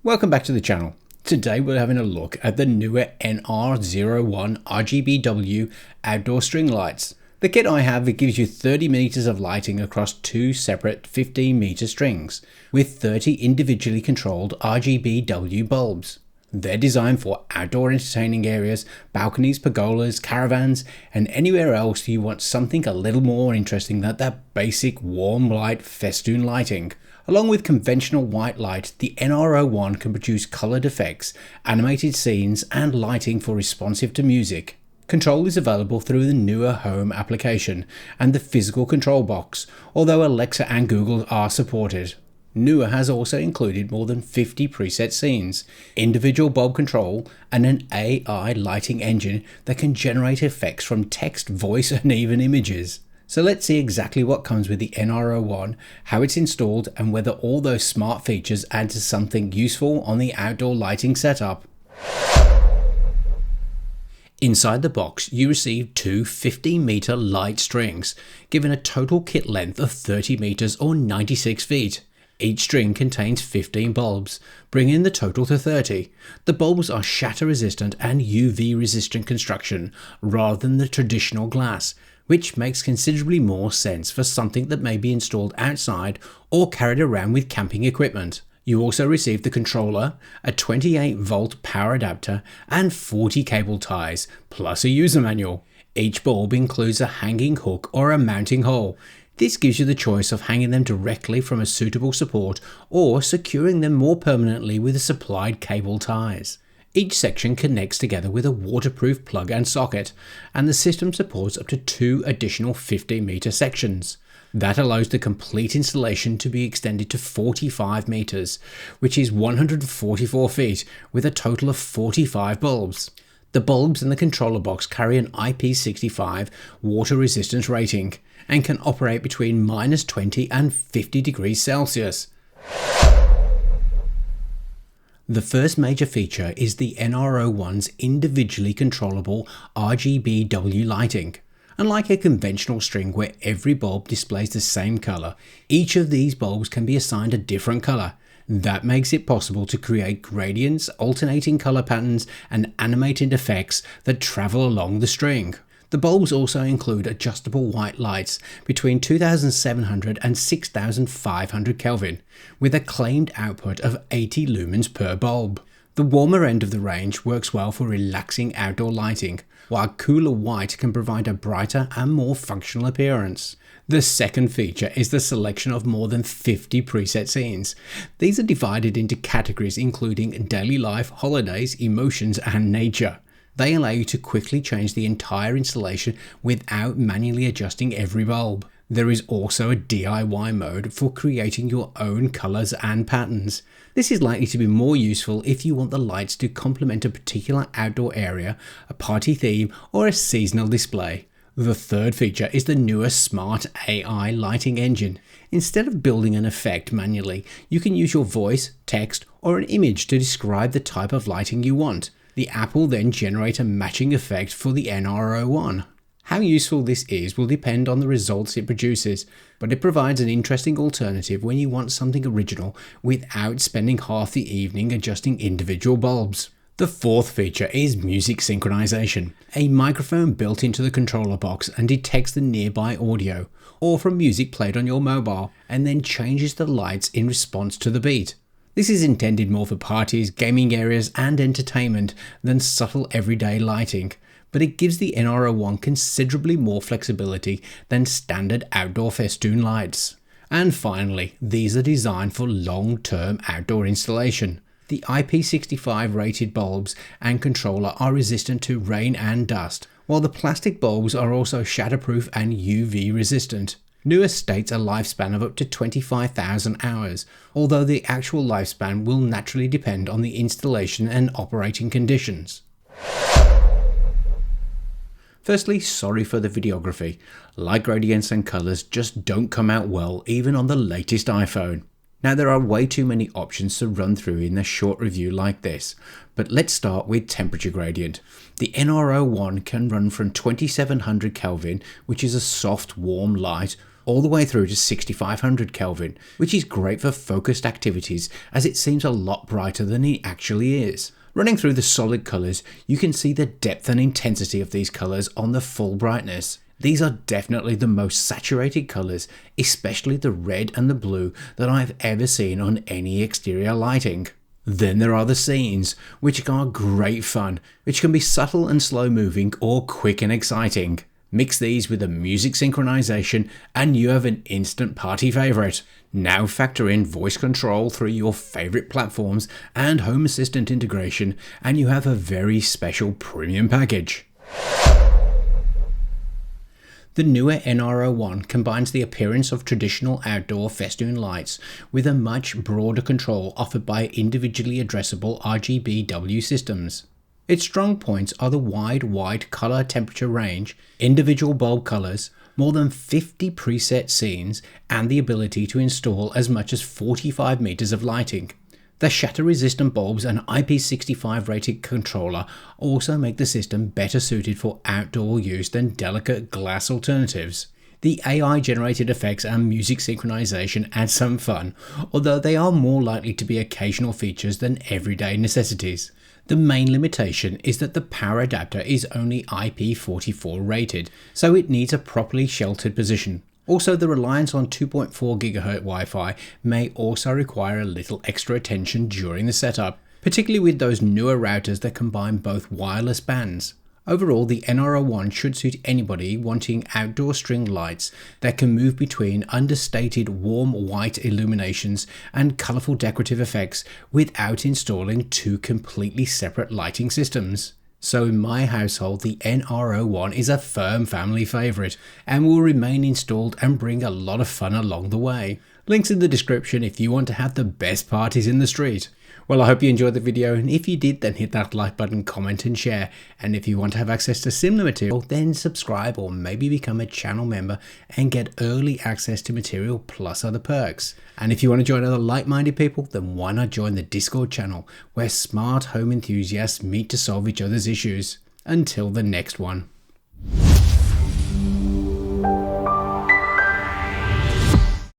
Welcome back to the channel. Today we're having a look at the NEEWER NR01 RGBW outdoor string lights. The kit I have, it gives you 30 meters of lighting across two separate 15 meter strings with 30 individually controlled RGBW bulbs. They're designed for outdoor entertaining areas, balconies, pergolas, caravans, and anywhere else you want something a little more interesting than that basic warm light Festoon lighting. Along with conventional white light, the NR01 can produce coloured effects, animated scenes, and lighting for responsive to music. Control is available through the NEEWER Home application and the physical control box, although Alexa and Google are supported. NEEWER has also included more than 50 preset scenes, individual bulb control, and an AI lighting engine that can generate effects from text, voice, and even images. So let's see exactly what comes with the NR01, how it's installed, and whether all those smart features add to something useful on the outdoor lighting setup. Inside the box, you receive two 15 meter light strings, giving a total kit length of 30 meters or 96 feet. Each string contains 15 bulbs, bringing the total to 30. The bulbs are shatter resistant and UV resistant construction rather than the traditional glass, which makes considerably more sense for something that may be installed outside or carried around with camping equipment. You also receive the controller, a 28 volt power adapter, and 40 cable ties, plus a user manual. Each bulb includes a hanging hook or a mounting hole. This gives you the choice of hanging them directly from a suitable support or securing them more permanently with the supplied cable ties. Each section connects together with a waterproof plug and socket, and the system supports up to 2 additional 15 meter sections. That allows the complete installation to be extended to 45 meters, which is 144 feet, with a total of 45 bulbs. The bulbs in the controller box carry an IP65 water resistance rating and can operate between -20 and 50 degrees Celsius. The first major feature is the NR01's individually controllable RGBW lighting. Unlike a conventional string where every bulb displays the same colour, each of these bulbs can be assigned a different colour. That makes it possible to create gradients, alternating colour patterns, and animated effects that travel along the string. The bulbs also include adjustable white lights between 2700 and 6500 Kelvin, with a claimed output of 80 lumens per bulb. The warmer end of the range works well for relaxing outdoor lighting, while cooler white can provide a brighter and more functional appearance. The second feature is the selection of more than 50 preset scenes. These are divided into categories including daily life, holidays, emotions, and nature. They allow you to quickly change the entire installation without manually adjusting every bulb. There is also a DIY mode for creating your own colours and patterns. This is likely to be more useful if you want the lights to complement a particular outdoor area, a party theme, or a seasonal display. The third feature is the NEEWER Smart AI lighting engine. Instead of building an effect manually, you can use your voice, text, or an image to describe the type of lighting you want. The app will then generate a matching effect for the NR01. How useful this is will depend on the results it produces, but it provides an interesting alternative when you want something original without spending half the evening adjusting individual bulbs. The fourth feature is music synchronisation. A microphone built into the controller box and detects the nearby audio, or from music played on your mobile, and then changes the lights in response to the beat. This is intended more for parties, gaming areas, and entertainment than subtle everyday lighting, but it gives the NR01 considerably more flexibility than standard outdoor Festoon lights. And finally, these are designed for long-term outdoor installation. The IP65 rated bulbs and controller are resistant to rain and dust, while the plastic bulbs are also shatterproof and UV resistant. NEEWER states a lifespan of up to 25,000 hours, although the actual lifespan will naturally depend on the installation and operating conditions. Firstly, sorry for the videography. Light gradients and colours just don't come out well even on the latest iPhone. Now there are way too many options to run through in a short review like this, but let's start with temperature gradient. The NR01 can run from 2700 Kelvin, which is a soft warm light, all the way through to 6500 Kelvin, which is great for focused activities as it seems a lot brighter than it actually is. Running through the solid colours, you can see the depth and intensity of these colours on the full brightness. These are definitely the most saturated colours, especially the red and the blue, that I've ever seen on any exterior lighting. Then there are the scenes, which are great fun, which can be subtle and slow moving or quick and exciting. Mix these with the music synchronization and you have an instant party favourite. Now factor in voice control through your favourite platforms and Home Assistant integration and you have a very special premium package. The NEEWER NR01 combines the appearance of traditional outdoor Festoon lights with a much broader control offered by individually addressable RGBW systems. Its strong points are the wide color temperature range, individual bulb colors, more than 50 preset scenes, and the ability to install as much as 45 meters of lighting. The shatter-resistant bulbs and IP65 rated controller also make the system better suited for outdoor use than delicate glass alternatives. The AI-generated effects and music synchronization add some fun, although they are more likely to be occasional features than everyday necessities. The main limitation is that the power adapter is only IP44 rated, so it needs a properly sheltered position. Also, the reliance on 2.4 GHz Wi-Fi may also require a little extra attention during the setup, particularly with those newer routers that combine both wireless bands. Overall, the NR01 should suit anybody wanting outdoor string lights that can move between understated warm white illuminations and colourful decorative effects without installing two completely separate lighting systems. So in my household, the NR01 is a firm family favourite and will remain installed and bring a lot of fun along the way. Links in the description if you want to have the best parties in the street. Well, I hope you enjoyed the video, and if you did, then hit that like button, comment and share. And if you want to have access to similar material, then subscribe or maybe become a channel member and get early access to material plus other perks. And if you want to join other like-minded people, then why not join the Discord channel where smart home enthusiasts meet to solve each other's issues. Until the next one.